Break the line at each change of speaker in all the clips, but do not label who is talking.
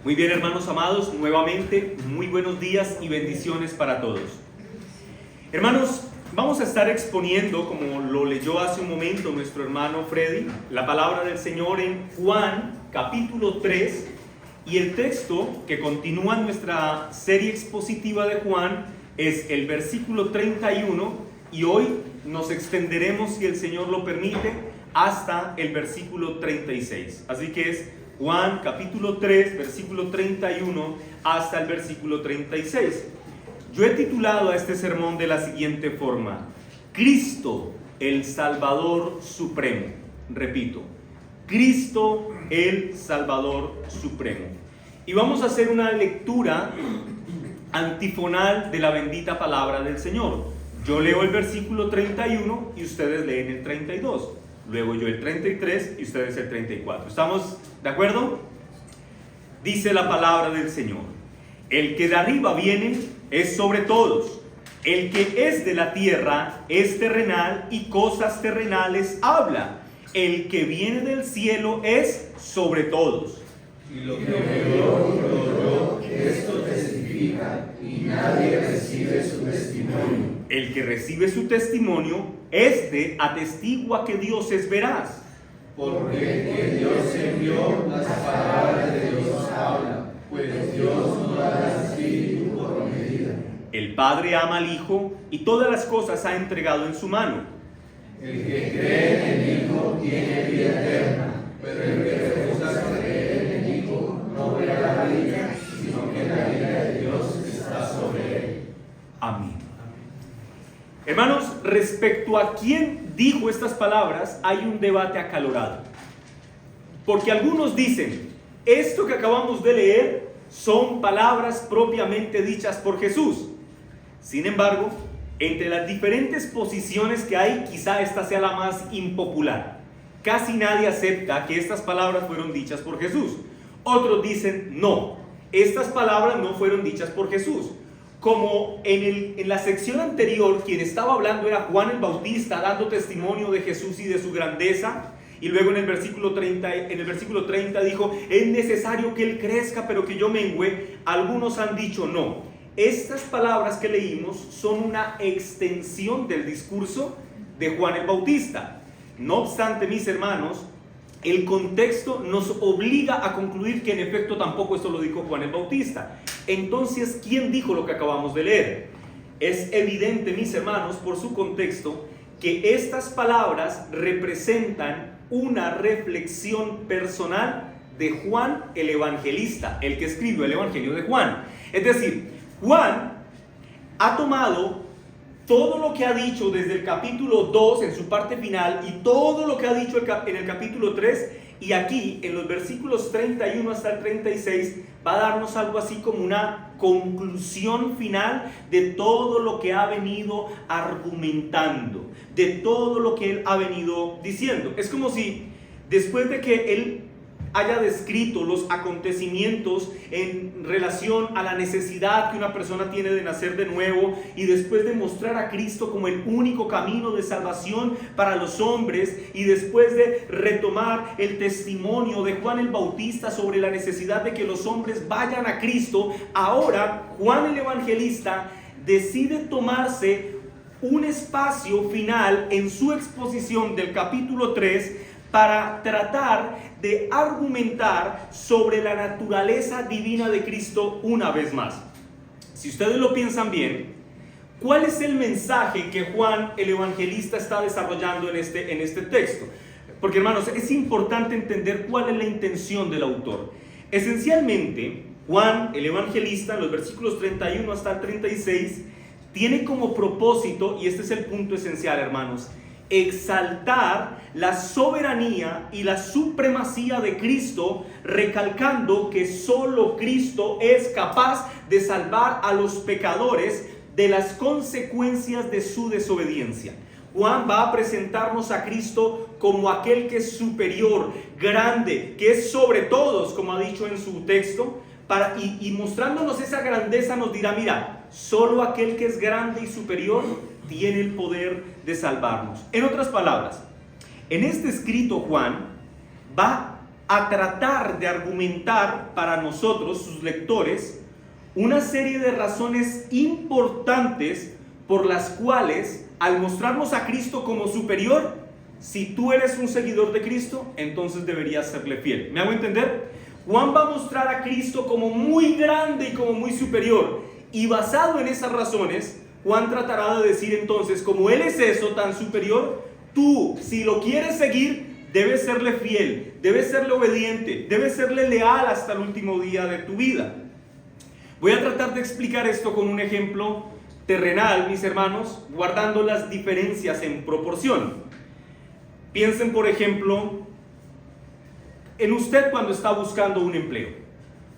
Muy bien, hermanos amados, nuevamente muy buenos días y bendiciones para todos. Hermanos, vamos a estar exponiendo, como lo leyó hace un momento nuestro hermano Freddy, la palabra del Señor en Juan capítulo 3, y el texto que continúa nuestra serie expositiva de Juan es el versículo 31, y hoy nos extenderemos, si el Señor lo permite, hasta el versículo 36. Así que es Juan capítulo 3, versículo 31 hasta el versículo 36. Yo he titulado a este sermón de la siguiente forma: Cristo, el Salvador Supremo. Repito, Cristo, el Salvador Supremo. Y vamos a hacer una lectura antifonal de la bendita palabra del Señor. Yo leo el versículo 31 y ustedes leen el 32. Luego yo el 33 y ustedes el 34. ¿Estamos de acuerdo? Dice la palabra del Señor: el que de arriba viene es sobre todos. El que es de la tierra es terrenal y cosas terrenales habla. El que viene del cielo es sobre todos.
Y lo que oyó, esto testifica, y nadie recibe su testimonio.
El que recibe su testimonio, este atestigua que Dios es veraz.
Porque que Dios envió, las palabras de Dios hablan, pues Dios no da el Espíritu por medida.
El Padre ama al Hijo y todas las cosas ha entregado en su mano.
El que cree en el Hijo tiene vida eterna, pero el que rehúsa creer en el Hijo no verá la vida, sino que la vida de Dios está sobre él.
Amén. Hermanos, respecto a quién dijo estas palabras, hay un debate acalorado. Porque algunos dicen, esto que acabamos de leer son palabras propiamente dichas por Jesús. Sin embargo, entre las diferentes posiciones que hay, quizá esta sea la más impopular. Casi nadie acepta que estas palabras fueron dichas por Jesús. Otros dicen, no, estas palabras no fueron dichas por Jesús. Como en la sección anterior, quien estaba hablando era Juan el Bautista, dando testimonio de Jesús y de su grandeza. Y luego en el versículo 30 dijo, es necesario que Él crezca, pero que yo mengüe. Algunos han dicho no. Estas palabras que leímos son una extensión del discurso de Juan el Bautista. No obstante, mis hermanos, el contexto nos obliga a concluir que en efecto tampoco esto lo dijo Juan el Bautista. Entonces, ¿quién dijo lo que acabamos de leer? Es evidente, mis hermanos, por su contexto, que estas palabras representan una reflexión personal de Juan el Evangelista, el que escribió el Evangelio de Juan. Es decir, Juan ha tomado todo lo que ha dicho desde el capítulo 2 en su parte final y todo lo que ha dicho en el capítulo 3, y aquí en los versículos 31 hasta el 36 va a darnos algo así como una conclusión final de todo lo que ha venido argumentando, de todo lo que él ha venido diciendo. Es como si después de que él haya descrito los acontecimientos en relación a la necesidad que una persona tiene de nacer de nuevo, y después de mostrar a Cristo como el único camino de salvación para los hombres, y después de retomar el testimonio de Juan el Bautista sobre la necesidad de que los hombres vayan a Cristo, ahora Juan el Evangelista decide tomarse un espacio final en su exposición del capítulo 3 para tratar de argumentar sobre la naturaleza divina de Cristo una vez más. Si ustedes lo piensan bien, ¿cuál es el mensaje que Juan el Evangelista está desarrollando en este texto? Porque, hermanos, es importante entender cuál es la intención del autor. Esencialmente, Juan el Evangelista, en los versículos 31 hasta el 36, tiene como propósito, y este es el punto esencial, hermanos, exaltar la soberanía y la supremacía de Cristo, recalcando que solo Cristo es capaz de salvar a los pecadores de las consecuencias de su desobediencia. Juan va a presentarnos a Cristo como aquel que es superior, grande, que es sobre todos, como ha dicho en su texto, y mostrándonos esa grandeza nos dirá, mira, solo aquel que es grande y superior tiene el poder de salvarnos. En otras palabras, en este escrito Juan va a tratar de argumentar para nosotros, sus lectores, una serie de razones importantes por las cuales, al mostrarnos a Cristo como superior, si tú eres un seguidor de Cristo, entonces deberías serle fiel. ¿Me hago entender? Juan va a mostrar a Cristo como muy grande y como muy superior. Y basado en esas razones, Juan tratará de decir entonces, como Él es eso tan superior, tú, si lo quieres seguir, debes serle fiel, debes serle obediente, debes serle leal hasta el último día de tu vida. Voy a tratar de explicar esto con un ejemplo terrenal, mis hermanos, guardando las diferencias en proporción. Piensen, por ejemplo, en usted cuando está buscando un empleo.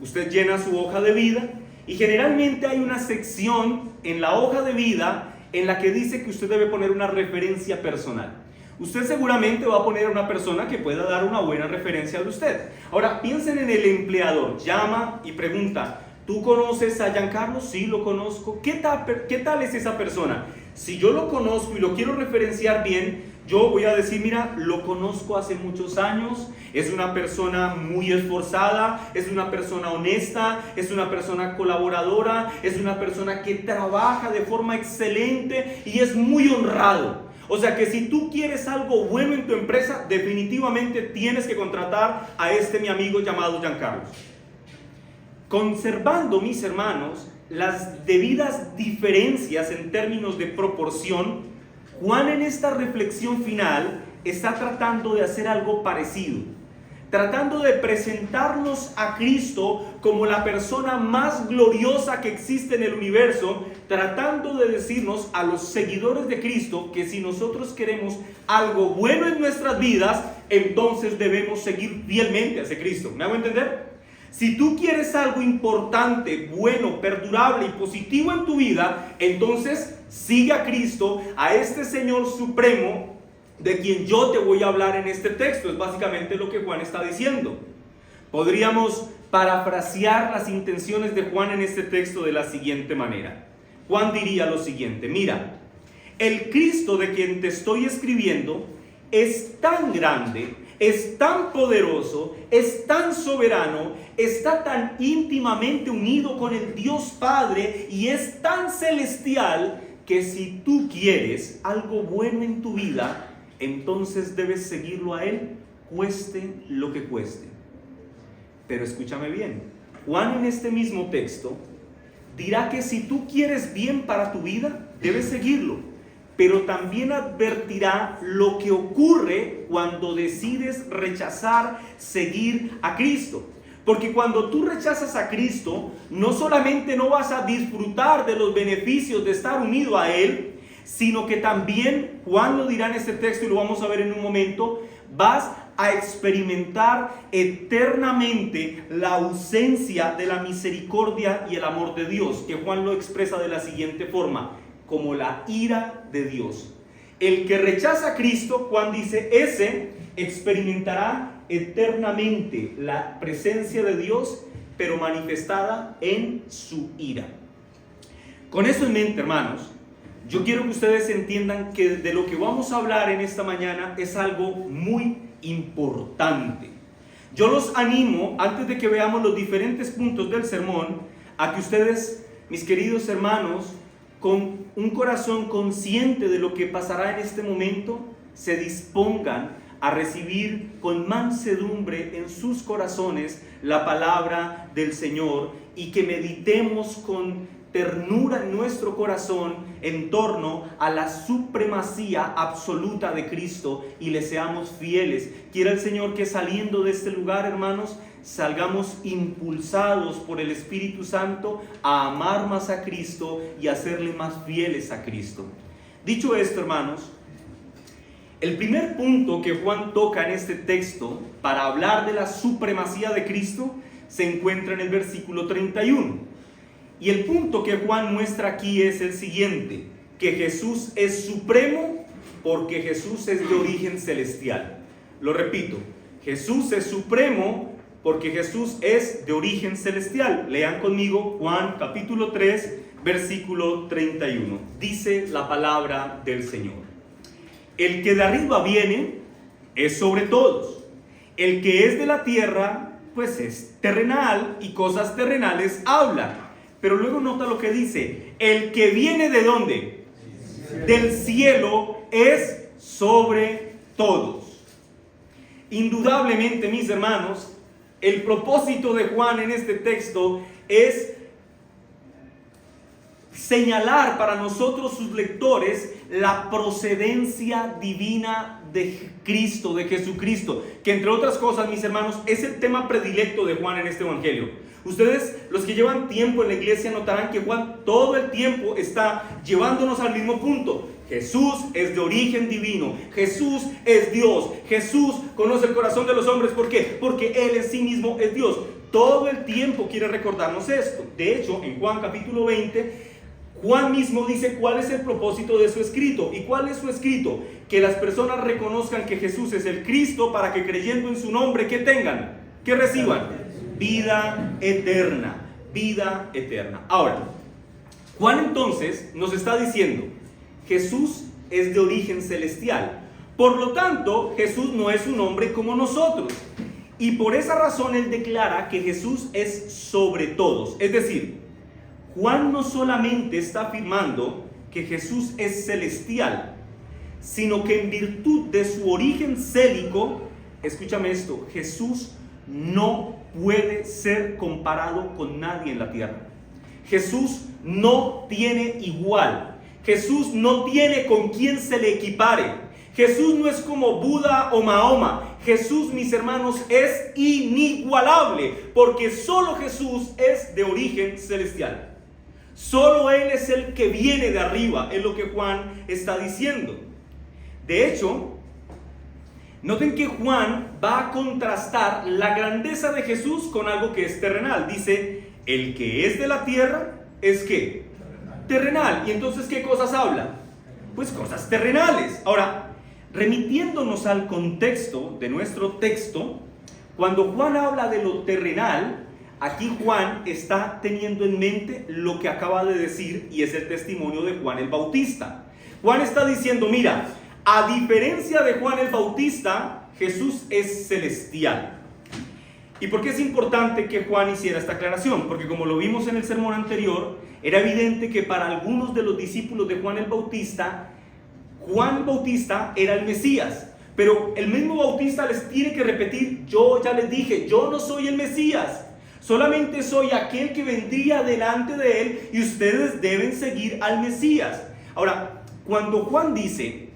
Usted llena su hoja de vida y generalmente hay una sección en la hoja de vida en la que dice que usted debe poner una referencia personal. Usted seguramente va a poner a una persona que pueda dar una buena referencia de usted. Ahora, piensen en el empleador. Llama y pregunta, ¿tú conoces a Giancarlo? Sí, lo conozco. ¿Qué tal es esa persona? Si yo lo conozco y lo quiero referenciar bien, yo voy a decir, mira, lo conozco hace muchos años, es una persona muy esforzada, es una persona honesta, es una persona colaboradora, es una persona que trabaja de forma excelente y es muy honrado. O sea que si tú quieres algo bueno en tu empresa, definitivamente tienes que contratar a este mi amigo llamado Giancarlo. Conservando, mis hermanos, las debidas diferencias en términos de proporción, Juan en esta reflexión final está tratando de hacer algo parecido, tratando de presentarnos a Cristo como la persona más gloriosa que existe en el universo, tratando de decirnos a los seguidores de Cristo que si nosotros queremos algo bueno en nuestras vidas, entonces debemos seguir fielmente a ese Cristo. ¿Me hago entender? Si tú quieres algo importante, bueno, perdurable y positivo en tu vida, entonces sigue a Cristo, a este Señor Supremo de quien yo te voy a hablar en este texto. Es básicamente lo que Juan está diciendo. Podríamos parafrasear las intenciones de Juan en este texto de la siguiente manera. Juan diría lo siguiente: mira, el Cristo de quien te estoy escribiendo es tan grande, es tan poderoso, es tan soberano, está tan íntimamente unido con el Dios Padre y es tan celestial que si tú quieres algo bueno en tu vida, entonces debes seguirlo a Él, cueste lo que cueste. Pero escúchame bien, Juan en este mismo texto dirá que si tú quieres bien para tu vida, debes seguirlo. Pero también advertirá lo que ocurre cuando decides rechazar seguir a Cristo. Porque cuando tú rechazas a Cristo, no solamente no vas a disfrutar de los beneficios de estar unido a Él, sino que también, Juan lo dirá en este texto y lo vamos a ver en un momento, vas a experimentar eternamente la ausencia de la misericordia y el amor de Dios, que Juan lo expresa de la siguiente forma: como la ira de Dios. El que rechaza a Cristo, Juan dice, ese experimentará eternamente la presencia de Dios, pero manifestada en su ira. Con eso en mente, hermanos, yo quiero que ustedes entiendan que de lo que vamos a hablar en esta mañana es algo muy importante. Yo los animo, antes de que veamos los diferentes puntos del sermón, a que ustedes, mis queridos hermanos, con un corazón consciente de lo que pasará en este momento, se dispongan a recibir con mansedumbre en sus corazones la palabra del Señor y que meditemos con ternura en nuestro corazón en torno a la supremacía absoluta de Cristo y le seamos fieles. Quiera el Señor que saliendo de este lugar, hermanos, salgamos impulsados por el Espíritu Santo a amar más a Cristo y a serle más fieles a Cristo. Dicho esto, hermanos, el primer punto que Juan toca en este texto para hablar de la supremacía de Cristo se encuentra en el versículo 31. Y el punto que Juan muestra aquí es el siguiente: que Jesús es supremo porque Jesús es de origen celestial. Lo repito, Jesús es supremo porque Jesús es de origen celestial. Lean conmigo Juan capítulo 3, versículo 31. Dice la palabra del Señor: el que de arriba viene es sobre todos, El que es de la tierra, pues es terrenal y cosas terrenales habla. Pero luego nota lo que dice: el que viene ¿de dónde? Del cielo es sobre todos. Indudablemente, mis hermanos, el propósito de Juan en este texto es señalar para nosotros, sus lectores, la procedencia divina de Cristo, de Jesucristo, que entre otras cosas, mis hermanos, es el tema predilecto de Juan en este evangelio. Ustedes, los que llevan tiempo en la iglesia, notarán que Juan todo el tiempo está llevándonos al mismo punto. Jesús es de origen divino, Jesús es Dios, Jesús conoce el corazón de los hombres. ¿Por qué? Porque Él en sí mismo es Dios. Todo el tiempo quiere recordarnos esto. De hecho, en Juan capítulo 20, Juan mismo dice cuál es el propósito de su escrito. ¿Y cuál es su escrito? Que las personas reconozcan que Jesús es el Cristo, para que creyendo en su nombre, ¿qué tengan? ¿Qué reciban? Vida eterna, vida eterna. Ahora, Juan entonces nos está diciendo: Jesús es de origen celestial. Por lo tanto, Jesús no es un hombre como nosotros. Y por esa razón él declara que Jesús es sobre todos. Es decir, Juan no solamente está afirmando que Jesús es celestial, sino que en virtud de su origen célico, escúchame esto, Jesús no puede ser comparado con nadie en la tierra. Jesús no tiene igual. Jesús no tiene con quien se le equipare. Jesús no es como Buda o Mahoma. Jesús, mis hermanos, es inigualable, porque solo Jesús es de origen celestial. Solo Él es el que viene de arriba, es lo que Juan está diciendo. De hecho, noten que Juan va a contrastar la grandeza de Jesús con algo que es terrenal. Dice: el que es de la tierra es ¿qué? Terrenal. Y entonces, ¿qué cosas habla? Pues cosas terrenales. Ahora, remitiéndonos al contexto de nuestro texto, cuando Juan habla de lo terrenal, aquí Juan está teniendo en mente lo que acaba de decir, y es el testimonio de Juan el Bautista. Juan está diciendo: mira, a diferencia de Juan el Bautista, Jesús es celestial. ¿Y por qué es importante que Juan hiciera esta aclaración? Porque como lo vimos en el sermón anterior, era evidente que para algunos de los discípulos de Juan el Bautista era el Mesías. Pero el mismo Bautista les tiene que repetir: yo ya les dije, yo no soy el Mesías. Solamente soy aquel que vendría delante de él, y ustedes deben seguir al Mesías. Ahora, cuando Juan dice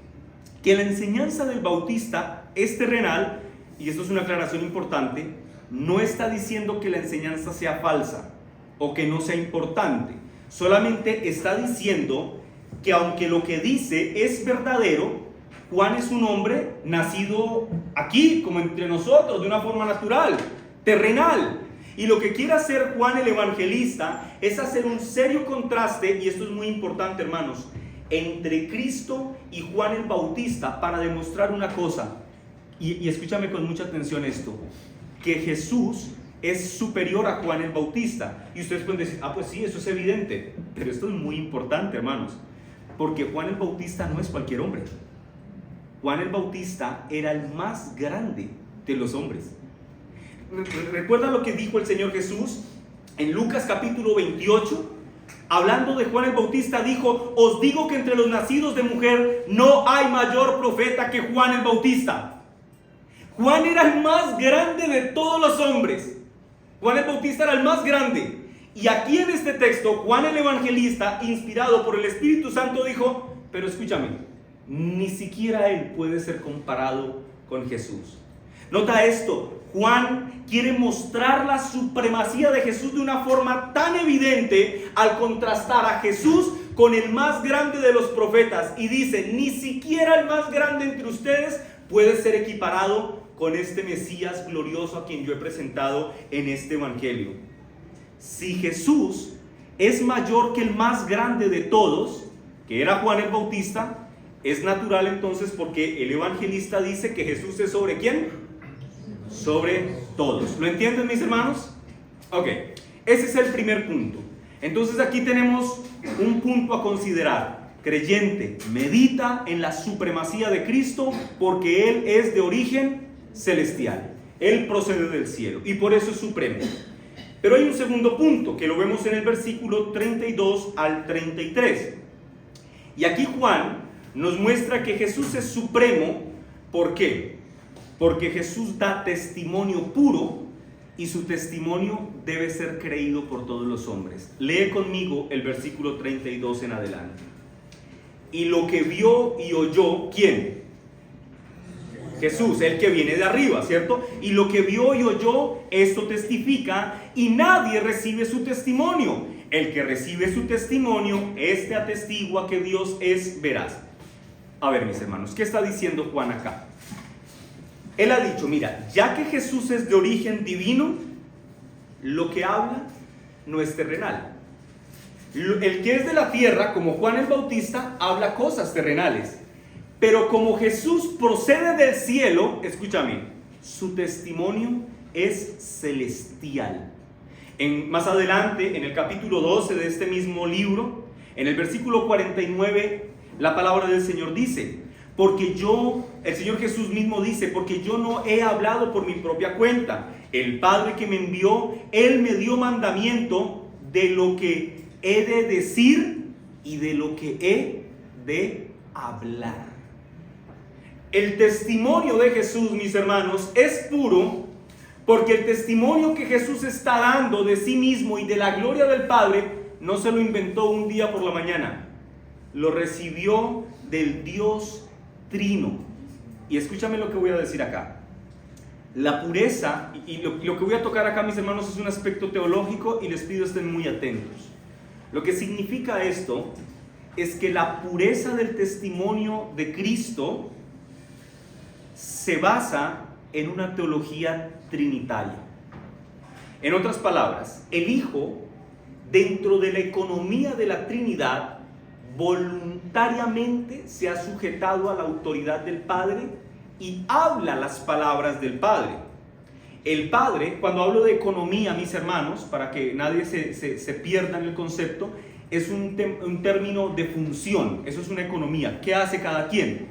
que la enseñanza del Bautista es terrenal, y esto es una aclaración importante, no está diciendo que la enseñanza sea falsa o que no sea importante. Solamente está diciendo que aunque lo que dice es verdadero, Juan es un hombre nacido aquí, como entre nosotros, de una forma natural, terrenal. Y lo que quiere hacer Juan el Evangelista es hacer un serio contraste, y esto es muy importante, hermanos, entre Cristo y Juan el Bautista, para demostrar una cosa, y escúchame con mucha atención esto, que Jesús es superior a Juan el Bautista. Y ustedes pueden decir: pues sí, eso es evidente. Pero esto es muy importante, hermanos, porque Juan el Bautista no es cualquier hombre. Juan el Bautista era el más grande de los hombres. ¿Recuerda lo que dijo el Señor Jesús en Lucas capítulo 28? Hablando de Juan el Bautista, dijo: os digo que entre los nacidos de mujer no hay mayor profeta que Juan el Bautista. Juan era el más grande de todos los hombres. Juan el Bautista era el más grande. Y aquí en este texto, Juan el Evangelista, inspirado por el Espíritu Santo, dijo: pero escúchame, ni siquiera él puede ser comparado con Jesús. Nota esto: Juan quiere mostrar la supremacía de Jesús de una forma tan evidente al contrastar a Jesús con el más grande de los profetas. Y dice: ni siquiera el más grande entre ustedes puede ser equiparado con este Mesías glorioso a quien yo he presentado en este evangelio. Si Jesús es mayor que el más grande de todos, que era Juan el Bautista, es natural entonces porque el evangelista dice que Jesús es ¿sobre quién? Sobre todos. ¿Lo entienden, mis hermanos? Ok, ese es el primer punto. Entonces aquí tenemos un punto a considerar. Creyente, medita en la supremacía de Cristo porque Él es de origen celestial. Él procede del cielo y por eso es supremo. Pero hay un segundo punto que lo vemos en el versículo 32 al 33. Y aquí Juan nos muestra que Jesús es supremo. ¿Por qué? Porque Jesús da testimonio puro y su testimonio debe ser creído por todos los hombres. Lee conmigo el versículo 32 en adelante. Y lo que vio y oyó, ¿quién? Jesús, el que viene de arriba, ¿cierto? Y lo que vio y oyó, esto testifica, y nadie recibe su testimonio. El que recibe su testimonio, este atestigua que Dios es veraz. A ver, mis hermanos, ¿qué está diciendo Juan acá? Él ha dicho, mira, ya que Jesús es de origen divino, lo que habla no es terrenal. El que es de la tierra, como Juan el Bautista, habla cosas terrenales. Pero como Jesús procede del cielo, escúchame, su testimonio es celestial. Más adelante, en el capítulo 12 de este mismo libro, en el versículo 49, la palabra del Señor dice, el Señor Jesús mismo dice, porque yo no he hablado por mi propia cuenta. El Padre que me envió, Él me dio mandamiento de lo que he de decir y de lo que he de hablar. El testimonio de Jesús, mis hermanos, es puro porque el testimonio que Jesús está dando de sí mismo y de la gloria del Padre no se lo inventó un día por la mañana, lo recibió del Dios Trino. Y escúchame lo que voy a decir acá. La pureza, y lo que voy a tocar acá, mis hermanos, es un aspecto teológico y les pido estén muy atentos. Lo que significa esto es que la pureza del testimonio de Cristo se basa en una teología trinitaria. En otras palabras, el Hijo, dentro de la economía de la Trinidad, voluntariamente se ha sujetado a la autoridad del Padre y habla las palabras del Padre. El Padre, cuando hablo de economía, mis hermanos, para que nadie se pierda en el concepto, es un término de función. Eso es una economía. ¿Qué hace cada quien?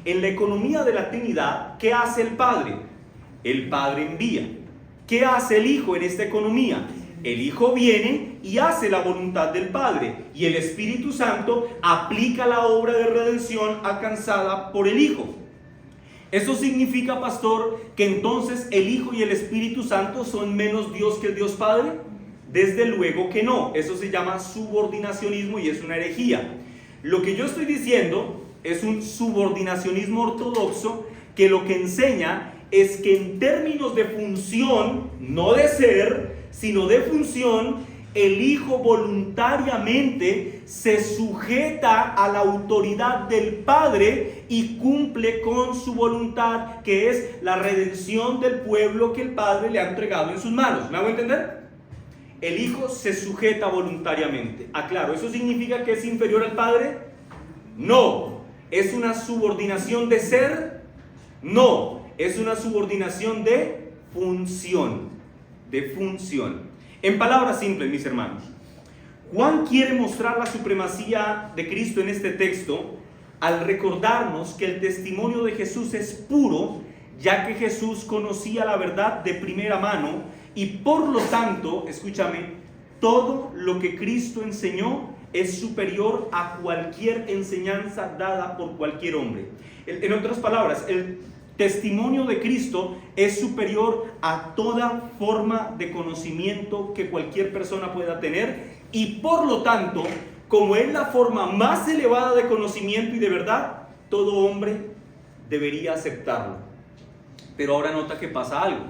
En la economía de la Trinidad, ¿qué hace el Padre? El Padre envía. ¿Qué hace el Hijo en esta economía? El Hijo viene y hace la voluntad del Padre. Y el Espíritu Santo aplica la obra de redención alcanzada por el Hijo. ¿Eso significa, pastor, que entonces el Hijo y el Espíritu Santo son menos Dios que el Dios Padre? Desde luego que no. Eso se llama subordinacionismo y es una herejía. Lo que yo estoy diciendo es un subordinacionismo ortodoxo que lo que enseña es que en términos de función, no de ser, sino de función, el Hijo voluntariamente se sujeta a la autoridad del Padre y cumple con su voluntad, que es la redención del pueblo que el Padre le ha entregado en sus manos. ¿Me hago entender? El Hijo se sujeta voluntariamente. Aclaro, ¿eso significa que es inferior al Padre? No. ¿Es una subordinación de ser? No. Es una subordinación de función. De función. En palabras simples, mis hermanos, Juan quiere mostrar la supremacía de Cristo en este texto al recordarnos que el testimonio de Jesús es puro, ya que Jesús conocía la verdad de primera mano y por lo tanto, escúchame, todo lo que Cristo enseñó es superior a cualquier enseñanza dada por cualquier hombre. En otras palabras, el testimonio de Cristo es superior a toda forma de conocimiento que cualquier persona pueda tener y por lo tanto, como es la forma más elevada de conocimiento y de verdad, todo hombre debería aceptarlo. Pero ahora nota que pasa algo.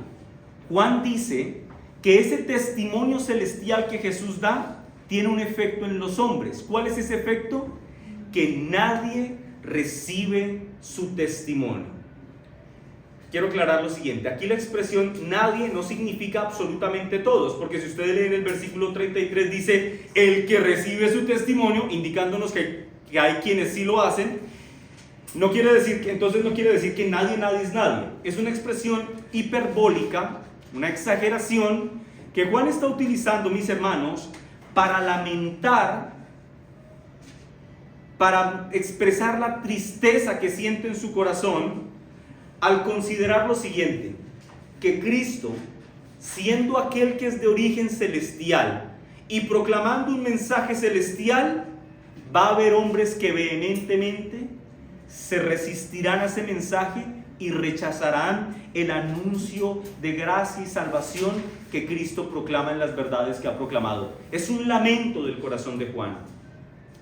Juan dice que ese testimonio celestial que Jesús da tiene un efecto en los hombres. ¿Cuál es ese efecto? Que nadie recibe su testimonio. Quiero aclarar lo siguiente. Aquí la expresión nadie no significa absolutamente todos, porque si ustedes leen el versículo 33 dice el que recibe su testimonio, indicándonos que hay quienes sí lo hacen. No quiere decir que nadie es nadie. Es una expresión hiperbólica, una exageración que Juan está utilizando, mis hermanos, para lamentar, para expresar la tristeza que siente en su corazón al considerar lo siguiente: que Cristo, siendo aquel que es de origen celestial y proclamando un mensaje celestial, va a haber hombres que vehementemente se resistirán a ese mensaje y rechazarán el anuncio de gracia y salvación que Cristo proclama en las verdades que ha proclamado. Es un lamento del corazón de Juan.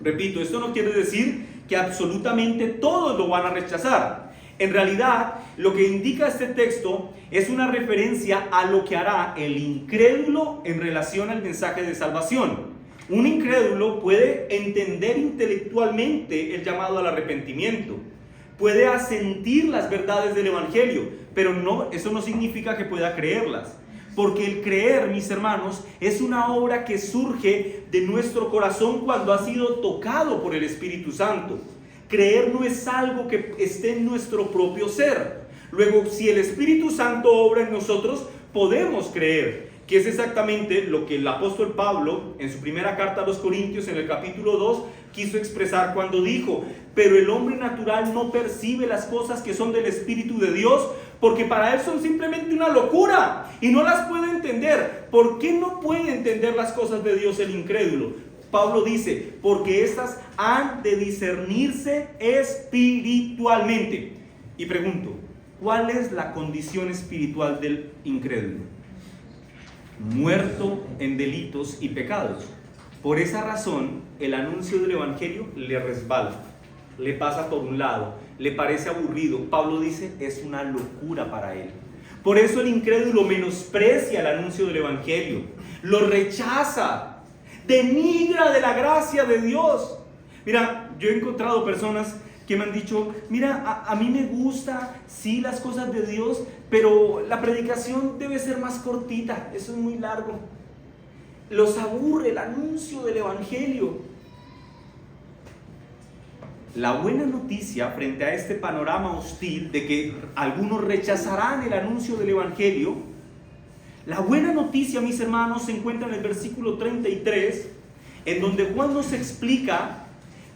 Repito, esto no quiere decir que absolutamente todos lo van a rechazar. En realidad, lo que indica este texto es una referencia a lo que hará el incrédulo en relación al mensaje de salvación. Un incrédulo puede entender intelectualmente el llamado al arrepentimiento, puede asentir las verdades del Evangelio, pero eso no significa que pueda creerlas. Porque el creer, mis hermanos, es una obra que surge de nuestro corazón cuando ha sido tocado por el Espíritu Santo. Creer no es algo que esté en nuestro propio ser. Luego, si el Espíritu Santo obra en nosotros, podemos creer, que es exactamente lo que el apóstol Pablo, en su primera carta a los Corintios, en el capítulo 2, quiso expresar cuando dijo: pero el hombre natural no percibe las cosas que son del Espíritu de Dios, porque para él son simplemente una locura y no las puede entender. ¿Por qué no puede entender las cosas de Dios el incrédulo? Pablo dice: porque estas han de discernirse espiritualmente. Y pregunto, ¿cuál es la condición espiritual del incrédulo? Muerto en delitos y pecados. Por esa razón, el anuncio del Evangelio le resbala, le pasa por un lado, le parece aburrido. Pablo dice, es una locura para él. Por eso el incrédulo menosprecia el anuncio del Evangelio, lo rechaza, denigra de la gracia de Dios. Mira, yo he encontrado personas que me han dicho: mira, a mí me gusta, sí, las cosas de Dios, pero la predicación debe ser más cortita, eso es muy largo. Los aburre el anuncio del Evangelio. La buena noticia frente a este panorama hostil de que algunos rechazarán el anuncio del Evangelio, la buena noticia, mis hermanos, se encuentra en el versículo 33, en donde Juan nos explica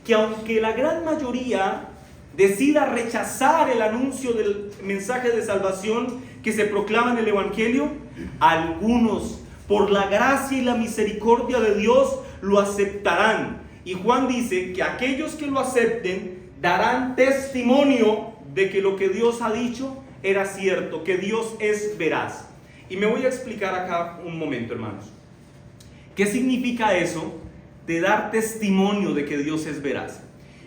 que aunque la gran mayoría decida rechazar el anuncio del mensaje de salvación que se proclama en el Evangelio, algunos, por la gracia y la misericordia de Dios, lo aceptarán. Y Juan dice que aquellos que lo acepten darán testimonio de que lo que Dios ha dicho era cierto, que Dios es veraz. Y me voy a explicar acá un momento, hermanos. ¿Qué significa eso de dar testimonio de que Dios es veraz?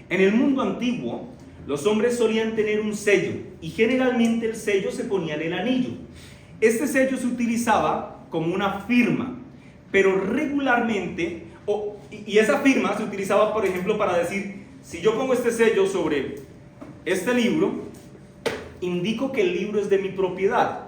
En el mundo antiguo, los hombres solían tener un sello, y generalmente el sello se ponía en el anillo. Este sello se utilizaba como una firma, pero regularmente, y esa firma se utilizaba, por ejemplo, para decir: si yo pongo este sello sobre este libro, indico que el libro es de mi propiedad.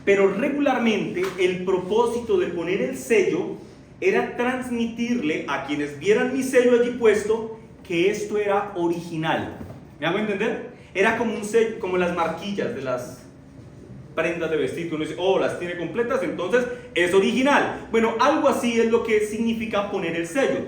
Pero regularmente el propósito de poner el sello era transmitirle a quienes vieran mi sello allí puesto que esto era original. ¿Me hago entender? Era como un sello, como las marquillas de las prendas de vestir, que uno dice: oh, las tiene completas, entonces es original. Bueno, algo así es lo que significa poner el sello.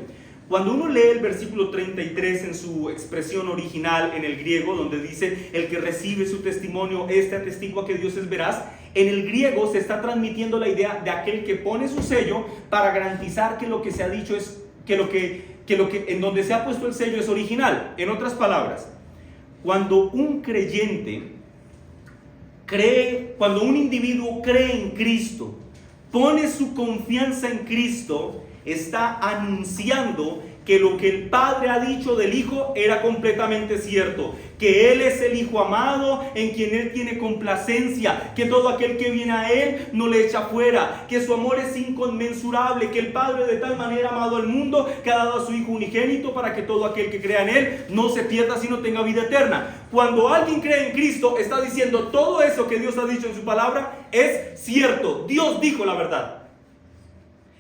Cuando uno lee el versículo 33 en su expresión original en el griego, donde dice: el que recibe su testimonio, este atestigua que Dios es veraz, en el griego se está transmitiendo la idea de aquel que pone su sello para garantizar que lo que se ha dicho es, que lo que en donde se ha puesto el sello es original. En otras palabras, cuando un creyente cuando un individuo cree en Cristo, pone su confianza en Cristo, está anunciando que lo que el Padre ha dicho del Hijo era completamente cierto, que Él es el Hijo amado en quien Él tiene complacencia, que todo aquel que viene a Él no le echa fuera, que su amor es inconmensurable, que el Padre de tal manera ha amado al mundo que ha dado a su Hijo unigénito para que todo aquel que crea en Él no se pierda sino tenga vida eterna. Cuando alguien cree en Cristo, está diciendo: todo eso que Dios ha dicho en su palabra es cierto, Dios dijo la verdad.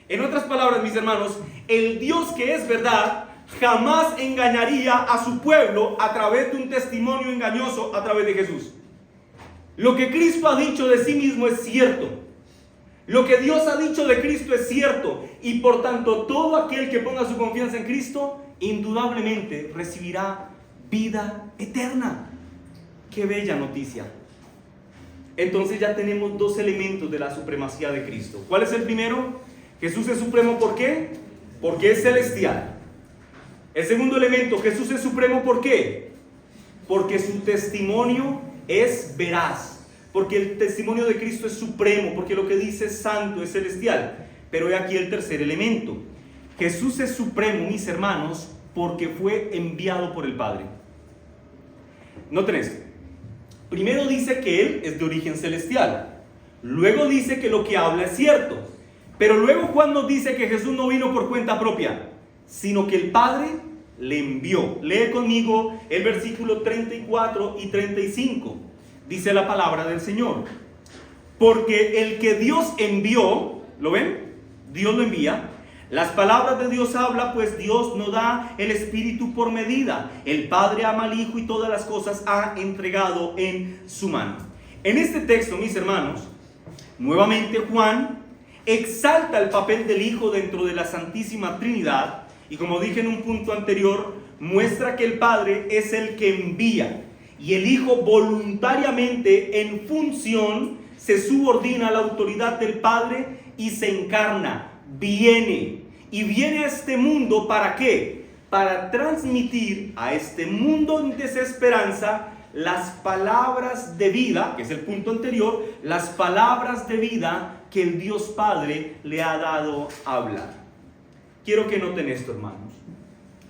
En otras palabras, mis hermanos, el Dios que es verdad jamás engañaría a su pueblo a través de un testimonio engañoso a través de Jesús. Lo que Cristo ha dicho de sí mismo es cierto. Lo que Dios ha dicho de Cristo es cierto. Y por tanto, todo aquel que ponga su confianza en Cristo, indudablemente recibirá vida eterna. ¡Qué bella noticia! entonces ya tenemos dos elementos de la supremacía de Cristo. ¿Cuál es el primero? Jesús es supremo, ¿por qué? Porque es celestial. El segundo elemento, Jesús es supremo, ¿por qué? Porque su testimonio es veraz, porque el testimonio de Cristo es supremo, porque lo que dice es santo, es celestial. Pero he aquí el tercer elemento. Jesús es supremo, mis hermanos, porque fue enviado por el Padre. Noten esto. Primero dice que Él es de origen celestial. Luego dice que lo que habla es cierto. Pero luego Juan nos dice que Jesús no vino por cuenta propia, sino que el Padre le envió. Lee conmigo el versículo 34 y 35. Dice la palabra del Señor. Porque el que Dios envió, ¿lo ven? Dios lo envía. Las palabras de Dios habla, pues Dios no da el Espíritu por medida. El Padre ama al Hijo y todas las cosas ha entregado en su mano. En este texto, mis hermanos, nuevamente Juan exalta el papel del Hijo dentro de la Santísima Trinidad. Y como dije en un punto anterior, muestra que el Padre es el que envía. Y el Hijo voluntariamente, en función, se subordina a la autoridad del Padre y se encarna. Viene a este mundo, ¿para qué? Para transmitir a este mundo en desesperanza las palabras de vida, que es el punto anterior, las palabras de vida que el Dios Padre le ha dado a hablar. Quiero que noten esto, hermanos.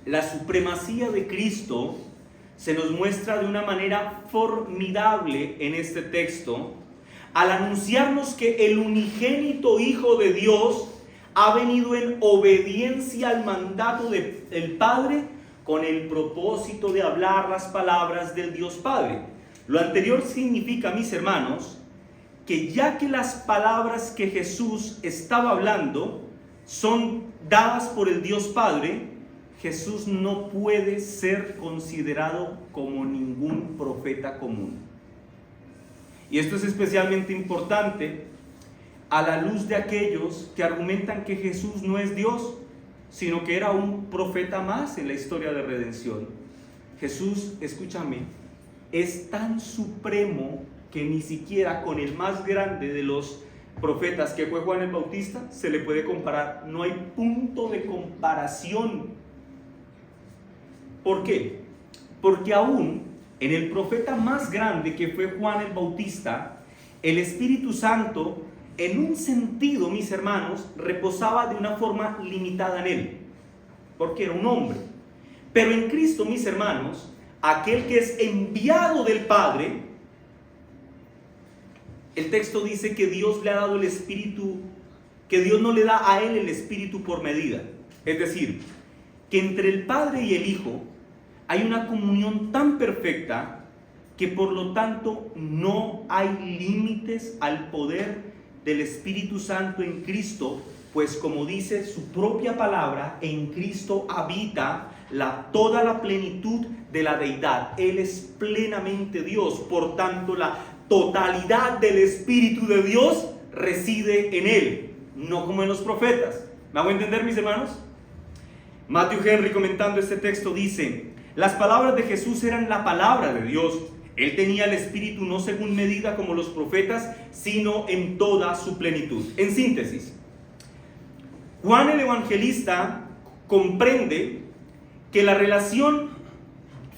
La supremacía de Cristo se nos muestra de una manera formidable en este texto, al anunciarnos que el unigénito Hijo de Dios ha venido en obediencia al mandato del Padre con el propósito de hablar las palabras del Dios Padre. Lo anterior significa, mis hermanos, que ya que las palabras que Jesús estaba hablando son dadas por el Dios Padre, Jesús no puede ser considerado como ningún profeta común. Y esto es especialmente importante a la luz de aquellos que argumentan que Jesús no es Dios, sino que era un profeta más en la historia de redención. Jesús, escúchame, es tan supremo que ni siquiera con el más grande de los profetas, que fue Juan el Bautista, se le puede comparar. No hay punto de comparación. ¿Por qué? Porque aún en el profeta más grande, que fue Juan el Bautista, el Espíritu Santo, en un sentido, mis hermanos, reposaba de una forma limitada en él, porque era un hombre. Pero en Cristo, mis hermanos, aquel que es enviado del Padre, el texto dice que Dios le ha dado el Espíritu, que Dios no le da a él el Espíritu por medida. Es decir, que entre el Padre y el Hijo hay una comunión tan perfecta que por lo tanto no hay límites al poder del Espíritu Santo en Cristo, pues como dice su propia palabra, en Cristo habita toda la plenitud de la deidad. Él es plenamente Dios, por tanto la totalidad del Espíritu de Dios reside en él, no como en los profetas. ¿Me hago entender, mis hermanos? Matthew Henry, comentando este texto, dice: las palabras de Jesús eran la palabra de Dios. Él tenía el Espíritu no según medida como los profetas, sino en toda su plenitud. En síntesis, Juan el Evangelista comprende que la relación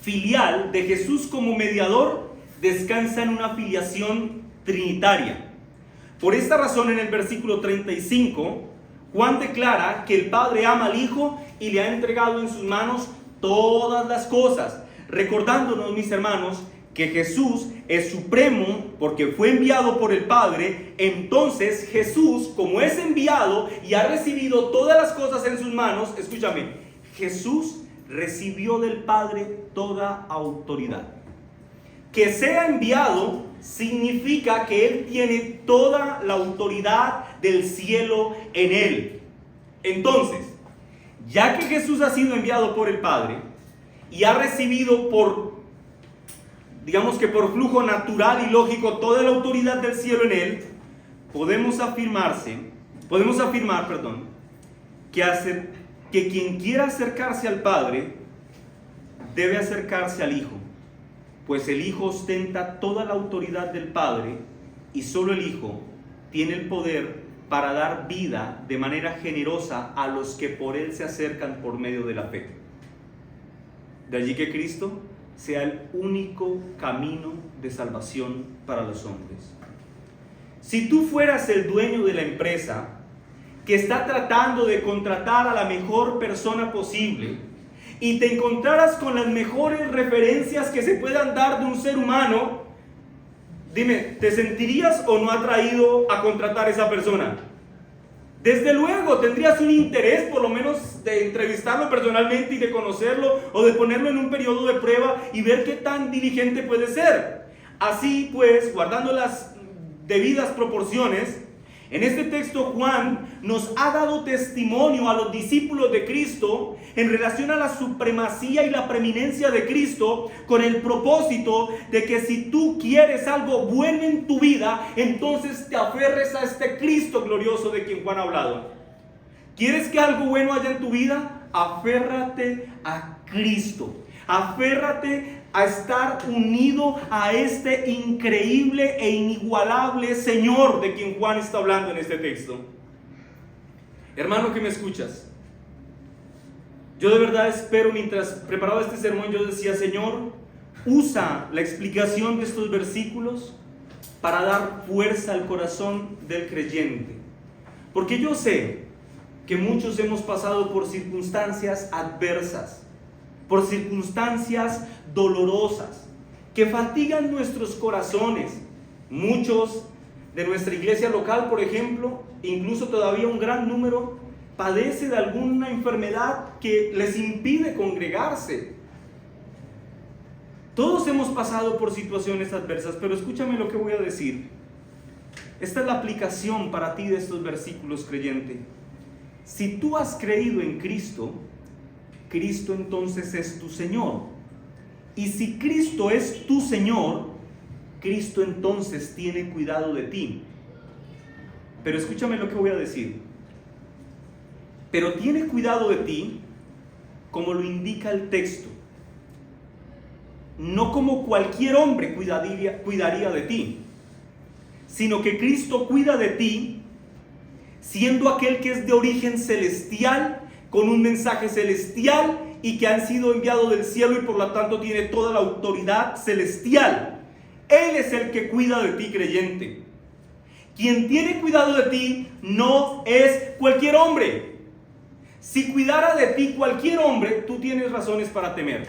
filial de Jesús como mediador descansa en una filiación trinitaria. Por esta razón, en el versículo 35, Juan declara que el Padre ama al Hijo y le ha entregado en sus manos todas las cosas, recordándonos, mis hermanos, que Jesús es supremo porque fue enviado por el Padre. Entonces Jesús, como es enviado y ha recibido todas las cosas en sus manos, escúchame, Jesús recibió del Padre toda autoridad. Que sea enviado significa que Él tiene toda la autoridad del cielo en Él. Entonces, ya que Jesús ha sido enviado por el Padre y ha recibido digamos que por flujo natural y lógico, toda la autoridad del cielo en él, podemos afirmar, que quien quiera acercarse al Padre debe acercarse al Hijo, pues el Hijo ostenta toda la autoridad del Padre y solo el Hijo tiene el poder para dar vida de manera generosa a los que por Él se acercan por medio de la fe. De allí que Cristo sea el único camino de salvación para los hombres. Si tú fueras el dueño de la empresa que está tratando de contratar a la mejor persona posible y te encontraras con las mejores referencias que se puedan dar de un ser humano, dime, ¿te sentirías o no atraído a contratar a esa persona? Desde luego, tendrías un interés por lo menos de entrevistarlo personalmente y de conocerlo o de ponerlo en un periodo de prueba y ver qué tan diligente puede ser. Así pues, guardando las debidas proporciones, en este texto Juan nos ha dado testimonio a los discípulos de Cristo en relación a la supremacía y la preeminencia de Cristo, con el propósito de que si tú quieres algo bueno en tu vida, entonces te aferres a este Cristo glorioso de quien Juan ha hablado. ¿Quieres que algo bueno haya en tu vida? Aférrate a Cristo. Aférrate a estar unido a este increíble e inigualable Señor de quien Juan está hablando en este texto. Hermano que me escuchas, yo de verdad espero, mientras preparaba este sermón, yo decía: Señor, usa la explicación de estos versículos para dar fuerza al corazón del creyente. Porque yo sé que muchos hemos pasado por circunstancias adversas, por circunstancias dolorosas, que fatigan nuestros corazones. Muchos de nuestra iglesia local, por ejemplo, incluso todavía un gran número, padece de alguna enfermedad que les impide congregarse. Todos hemos pasado por situaciones adversas, pero escúchame lo que voy a decir. Esta es la aplicación para ti de estos versículos, creyente. Si tú has creído en Cristo, Cristo entonces es tu Señor. Y si Cristo es tu Señor, Cristo entonces tiene cuidado de ti. Pero escúchame lo que voy a decir. Pero tiene cuidado de ti como lo indica el texto. No como cualquier hombre cuidaría de ti, sino que Cristo cuida de ti siendo aquel que es de origen celestial, con un mensaje celestial y que han sido enviados del cielo y por lo tanto tiene toda la autoridad celestial. Él es el que cuida de ti, creyente. Quien tiene cuidado de ti no es cualquier hombre. Si cuidara de ti cualquier hombre, tú tienes razones para temer.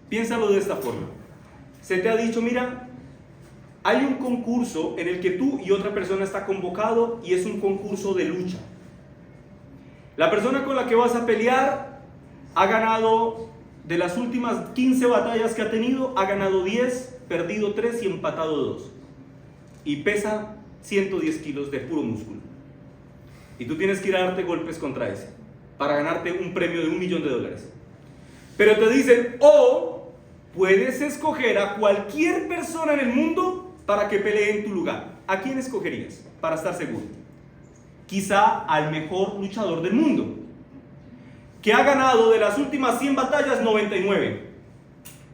Piénsalo de esta forma. Se te ha dicho: mira, hay un concurso en el que tú y otra persona está convocado y es un concurso de lucha. La persona con la que vas a pelear ha ganado, de las últimas 15 batallas que ha tenido, ha ganado 10, perdido 3 y empatado 2. Y pesa 110 kilos de puro músculo. Y tú tienes que ir a darte golpes contra ese para ganarte un premio de $1 millón. Pero te dicen: o puedes escoger a cualquier persona en el mundo para que pelee en tu lugar. ¿A quién escogerías para estar seguro? Quizá al mejor luchador del mundo, que ha ganado de las últimas 100 batallas 99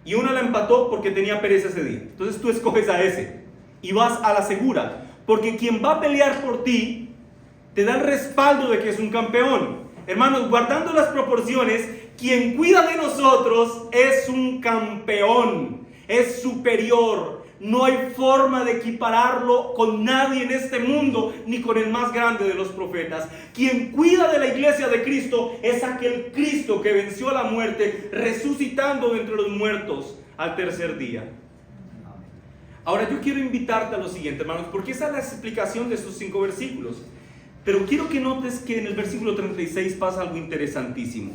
y una la empató porque tenía pereza ese día. Entonces tú escoges a ese y vas a la segura, porque quien va a pelear por ti te da el respaldo de que es un campeón. Hermanos, guardando las proporciones, quien cuida de nosotros es un campeón, es superior. No hay forma de equipararlo con nadie en este mundo, ni con el más grande de los profetas. Quien cuida de la iglesia de Cristo es aquel Cristo que venció a la muerte, resucitando de entre los muertos al tercer día. Ahora yo quiero invitarte a lo siguiente, hermanos, porque esa es la explicación de estos 5 versículos. Pero quiero que notes que en el versículo 36 pasa algo interesantísimo.